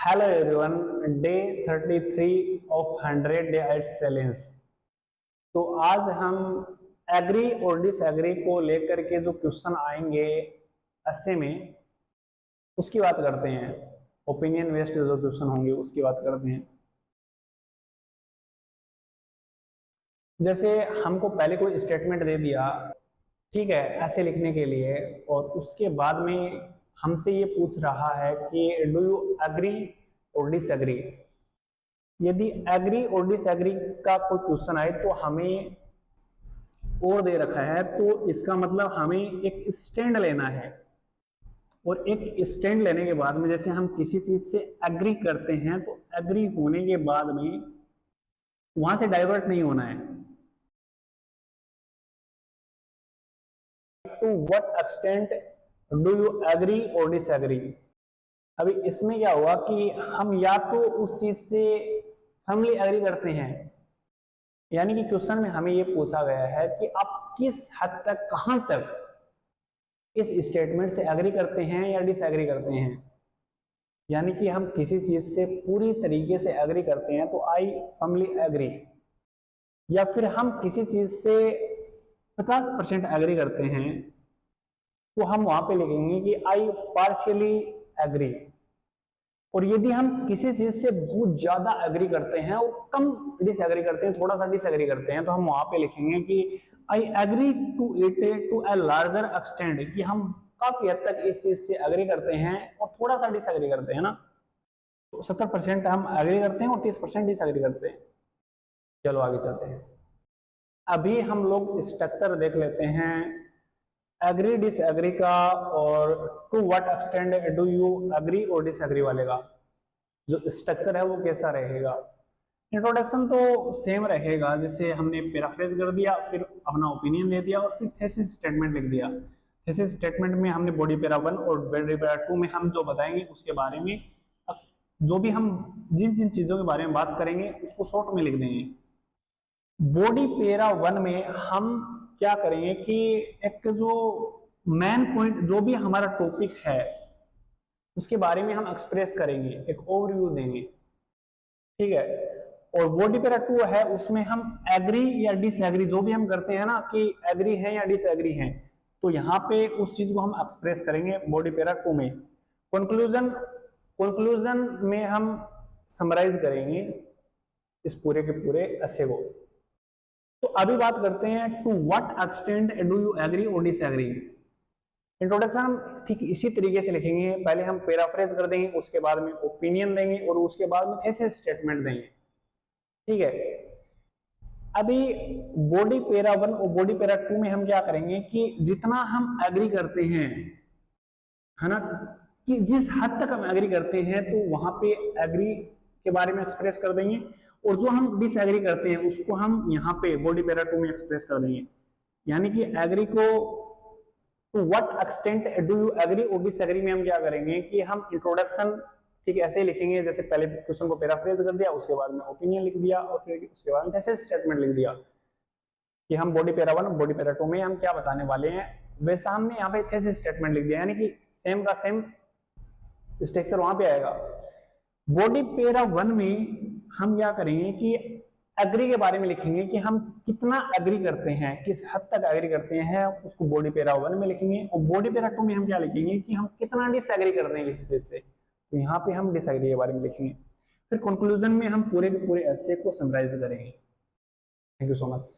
Hello everyone, day 33 of 100 day challenge. तो आज हम एग्री और डिसएग्री को लेकर के जो क्वेश्चन आएंगे ऐसे में उसकी बात करते हैं। ओपिनियन बेस्ड जो क्वेश्चन होंगे उसकी बात करते हैं। जैसे हमको पहले कोई स्टेटमेंट दे दिया, ठीक है, ऐसे लिखने के लिए, और उसके बाद में हमसे ये पूछ रहा है कि डू यू एग्री और डिसएग्री। यदि एग्री और डिसएग्री का कोई क्वेश्चन आए तो हमें और दे रखा है, तो इसका मतलब हमें एक स्टैंड लेना है। और एक स्टैंड लेने के बाद में जैसे हम किसी चीज से एग्री करते हैं तो एग्री होने के बाद में वहां से डाइवर्ट नहीं होना है। To what extent do you agree और डिसएग्री। अभी इसमें क्या हुआ कि हम या तो उस चीज से फर्मली एग्री करते हैं, यानी कि क्वेश्चन में हमें ये पूछा गया है कि आप किस हद तक, कहां तक इस स्टेटमेंट से एग्री करते हैं या डिसएग्री करते हैं। यानी कि हम किसी चीज से पूरी तरीके से एग्री करते हैं तो आई फर्मली एग्री, या फिर हम किसी चीज से 50% एग्री करते हैं तो हम वहां पे लिखेंगे कि आई पार्शियली एग्री। और यदि हम किसी चीज से बहुत ज्यादा एग्री करते हैं और कम डिसएग्री करते हैं, थोड़ा सा डिसएग्री करते हैं, तो हम वहां पे लिखेंगे कि I agree to it to a larger extent, कि हम काफी हद तक इस चीज से एग्री करते हैं और थोड़ा सा डिसएग्री करते हैं ना। तो 70% हम एग्री करते हैं और 30% डिसएग्री करते हैं। चलो आगे चलते हैं। अभी हम लोग स्ट्रक्चर देख लेते हैं एग्री डिसएग्री का, और to what extent do you agree और डिसएग्री वाले का जो स्ट्रक्चर है वो कैसा रहेगा। इंट्रोडक्शन तो सेम रहेगा, जैसे हमने पैराफ्रेज कर दिया, फिर अपना ओपिनियन दे दिया और फिर थेसिस स्टेटमेंट लिख दिया। थेसिस स्टेटमेंट में हमने बॉडी पैरा 1 और बॉडी पैरा 2 में हम जो बताएंगे उसके बारे में, जो भी हम जिन जिन चीजों के बारे में बात करेंगे उसको शॉर्ट में लिख देंगे। बॉडी पैरा 1 में हम क्या करेंगे कि एक जो मेन पॉइंट, जो भी हमारा टॉपिक है उसके बारे में हम एक्सप्रेस करेंगे, एक ओवरव्यू देंगे, ठीक है। और बॉडी पैरा 2 है, उसमें हम एग्री या डिसएग्री जो भी हम करते हैं ना, कि एग्री है या डिसएग्री है, तो यहाँ पे उस चीज को हम एक्सप्रेस करेंगे बॉडी पैरा 2 में। कंक्लूजन में हम समराइज करेंगे इस पूरे के पूरे ऐसे को। तो अभी बात करते हैं to what extent do you agree और डिसएग्री। इंट्रोडक्शन हम ठीक इसी तरीके से लिखेंगे, पहले हम पैराफ्रेज कर देंगे, उसके बाद में ओपिनियन देंगे और उसके बाद में ऐसे स्टेटमेंट देंगे, ठीक है। अभी बॉडी पैरा 1 और बॉडी पैरा 2 में हम क्या करेंगे कि जितना हम एग्री करते हैं, है ना, कि जिस हद तक हम एग्री करते हैं तो वहां पे एग्री के बारे में एक्सप्रेस कर देंगे, और जो हम डिसएग्री करते हैं उसको हम यहाँ पे बॉडी पैरा 2 में एक्सप्रेस कर देंगे। यानी कि एग्री को to what extent do you agree और डिसएग्री में हम क्या करेंगे कि हम इंट्रोडक्शन ठीक ऐसे ही लिखेंगे, जैसे पहले क्वेश्चन को पैराफ्रेज कर दिया, उसके बाद में ओपिनियन लिख दिया और फिर उसके बाद में ऐसे स्टेटमेंट लिख दिया कि हम बॉडी पैरा 1 बॉडी पैरा 2 में हम क्या बताने वाले हैं, वैसा हमने यहाँ पे ऐसे स्टेटमेंट लिख दिया। यानी कि सेम का सेम स्ट्रक्चर वहां पे आएगा। बॉडी पैरा 1 में हम क्या करेंगे कि एग्री के बारे में लिखेंगे कि हम कितना एग्री करते हैं, किस हद तक एग्री करते हैं, उसको बॉडी पैरा 1 में लिखेंगे। और बॉडी पैरा 2 में हम क्या लिखेंगे कि हम कितना डिसएग्री करते हैं किसी चीज से, तो यहाँ पे हम डिसएग्री के बारे में लिखेंगे। फिर कंक्लूजन में हम पूरे के पूरे ऐसे को समराइज करेंगे। Thank you so much.